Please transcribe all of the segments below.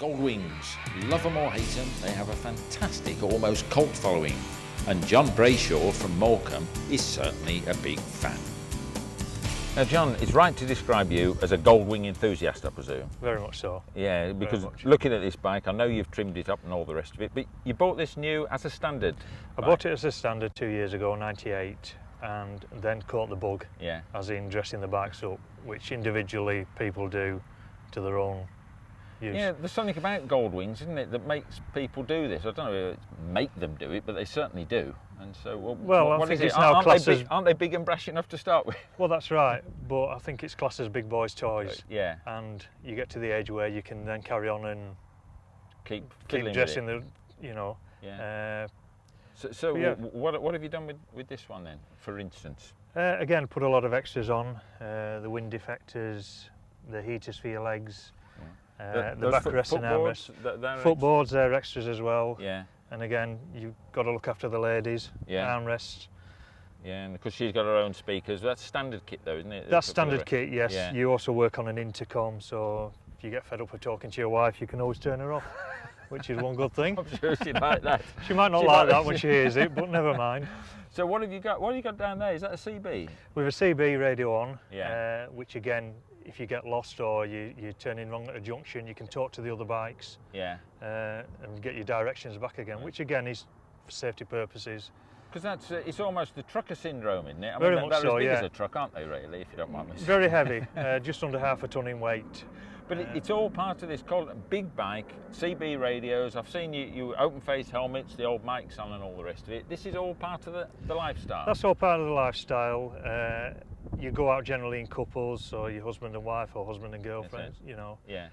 Goldwings, love them or hate them, they have a fantastic, almost cult following, and John Brayshaw from Morecambe is certainly a big fan. Now John, it's right to describe you as a Goldwing enthusiast, I presume? Very much so. Yeah, because looking at this bike, I know you've trimmed it up and all the rest of it, but you bought this new as a standard I bought it as a standard 2 years ago, 98, and then caught the bug, as in dressing the bikes up, which individually people do to their own use. Yeah, there's something about Goldwings, isn't it, that makes people do this. I don't know if make them do it, but they certainly do. And so, I think it's now classed as... Aren't they big and brash enough to start with? Well, that's right, but I think it's classed as big boys' toys. Right, yeah. And you get to the age where you can then carry on and keep dressing the, Yeah. What have you done with this one then, for instance? Again, put a lot of extras on, the wind defectors, the heaters for your legs, the backrest and armrests. Footboards, they're extras as well. Yeah. And again, you've got to look after the ladies, armrests. Yeah, and because she's got her own speakers. That's standard kit though, isn't it? That's standard kit, yes. Yeah. You also work on an intercom, so if you get fed up with talking to your wife, you can always turn her off, which is one good thing. I'm sure she'd like that. She might not like that when she hears it, but never mind. So what have you got? What have you got down there? Is that a CB? With a CB radio on, which again, if you get lost or you're turning wrong at a junction, you can talk to the other bikes. Yeah. And get your directions back again, which again is for safety purposes. Because it's almost the trucker syndrome, isn't it? I Very mean, much they're so, as big as a truck, aren't they, really, if you don't mind me saying? Very heavy, just under half a tonne in weight. But it's all part of this big bike, CB radios. I've seen you open-face helmets, the old mics on and all the rest of it. This is all part of the lifestyle. That's all part of the lifestyle. You go out generally in couples, so your husband and wife or husband and girlfriend, Yeah.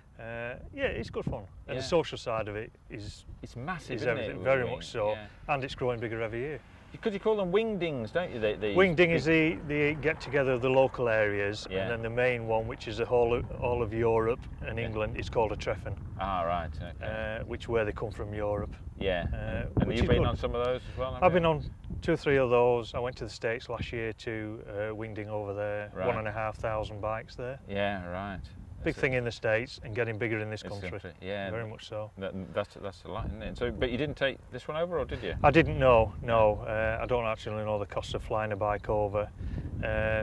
It's good fun. And the social side of it is... It's massive, is isn't everything, it? very much so. Yeah. And it's growing bigger every year. Because you call them wingdings, don't you? Wingding is the get-together of the local areas, and then the main one, which is the whole of Europe and England, is called a treffen. Ah, right. Okay. Which where they come from Europe. Yeah. And you've been on some of those as well? I've been on 2 or 3 of those. I went to the States last year to wingding over there. Right. 1,500 bikes there. Yeah, right. Big thing in the States and getting bigger in this country. Yeah, very much so. That's a lot, isn't it? So, but you didn't take this one over, or did you? I didn't know. No, I don't actually know the cost of flying a bike over.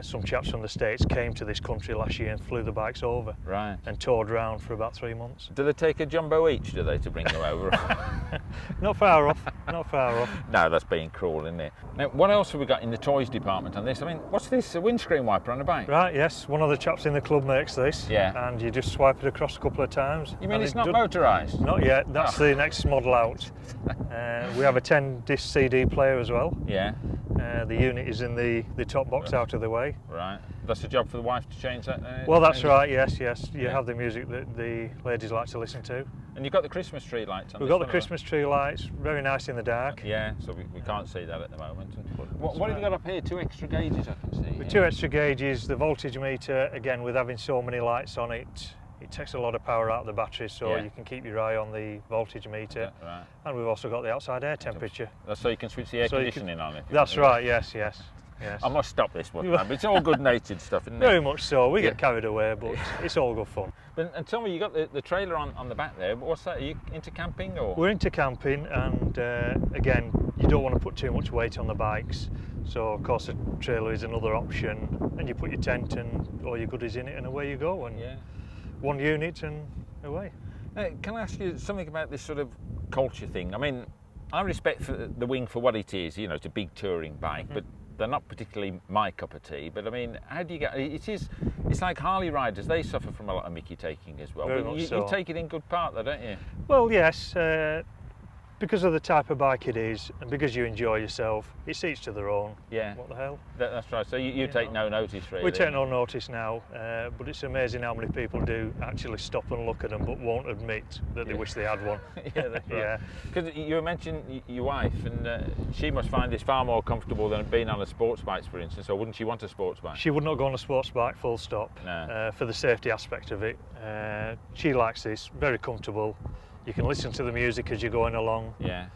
Some chaps from the States came to this country last year and flew the bikes over. Right. And toured around for about 3 months. Do they take a jumbo each? Do they to bring them over? Not far off. Not far off. No, that's being cruel, isn't it? Now, what else have we got in the toys department on this? I mean, what's this? A windscreen wiper on a bike? Right. Yes. One of the chaps in the club makes this. Yeah. And you just swipe it across a couple of times. You mean it's not motorised? Not yet. That's the next model out. We have a 10-disc CD player as well. Yeah. The unit is in the top box out of the way. Right. That's a job for the wife to change that? Well, that's right, yes. You have the music that the ladies like to listen to. And you've got the Christmas tree lights on. We've got the Christmas tree lights, very nice in the dark. Yeah, so we can't see that at the moment. And what have you got up here? 2 extra gauges I can see. With 2 extra gauges, the voltage meter, again, with having so many lights on it, it takes a lot of power out of the batteries, so you can keep your eye on the voltage meter. Yeah, right. And we've also got the outside air temperature. That's so you can switch the air conditioning on it. That's right, yes. I must stop this one, but it's all good-natured stuff, isn't it? Very much so. We get carried away, but it's all good fun. And tell me, you got the trailer on the back there. What's that? Are you into camping or? We're into camping, and again, you don't want to put too much weight on the bikes. So of course, a trailer is another option, and you put your tent and all your goodies in it, and away you go. And one unit and away. Can I ask you something about this sort of culture thing? I mean, I respect the Wing for what it is. You know, it's a big touring bike, but they're not particularly my cup of tea. But I mean, how do you get? It's like Harley riders; they suffer from a lot of Mickey taking as well. Very but much you take it in good part, though, don't you? Well, yes. Because of the type of bike it is, and because you enjoy yourself, it's each to their own. Yeah. What the hell? That's right. So you take no notice, really. We take no notice now, but it's amazing how many people do actually stop and look at them, but won't admit that they wish they had one. Yeah, that's right. Because you mentioned your wife, and she must find this far more comfortable than being on a sports bike, for instance. Or wouldn't she want a sports bike? She would not go on a sports bike, full stop. No. For the safety aspect of it, she likes this. Very comfortable. You can listen to the music as you're going along. Yeah.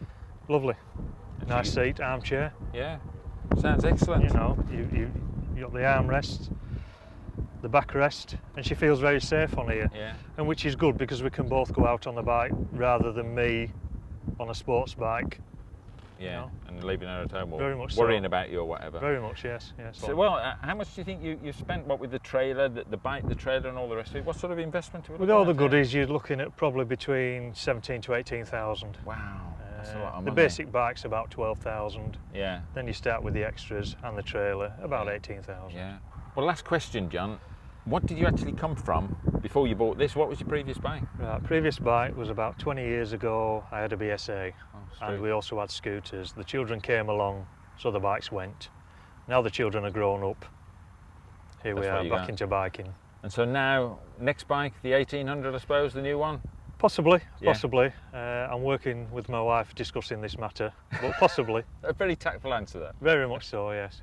Lovely. Nice seat, armchair. Yeah. Sounds excellent. You know, you got the armrests. the backrest, and she feels very safe on here. Yeah. And which is good because we can both go out on the bike rather than me on a sports bike. Yeah, You know? and leaving her at home or Very much worrying so. about you or whatever. Very much, yes. So, well, how much do you think you spent, what, with the trailer, the bike, the trailer and all the rest of it? What sort of investment? With all the goodies, you're looking at probably between 17 to 18,000. Wow, that's a lot of money. The basic bike's about 12,000. Yeah. Then you start with the extras and the trailer, about 18,000. Yeah. Well, last question, John. What did you actually come from before you bought this? What was your previous bike? Right, previous bike was about 20 years ago. I had a BSA, and we also had scooters. The children came along, so the bikes went. Now the children are grown up. Here we are, back into biking. And so now, next bike, the 1800, I suppose, the new one? Possibly. I'm working with my wife discussing this matter, but possibly. A very tactful answer there. Very much so, yes.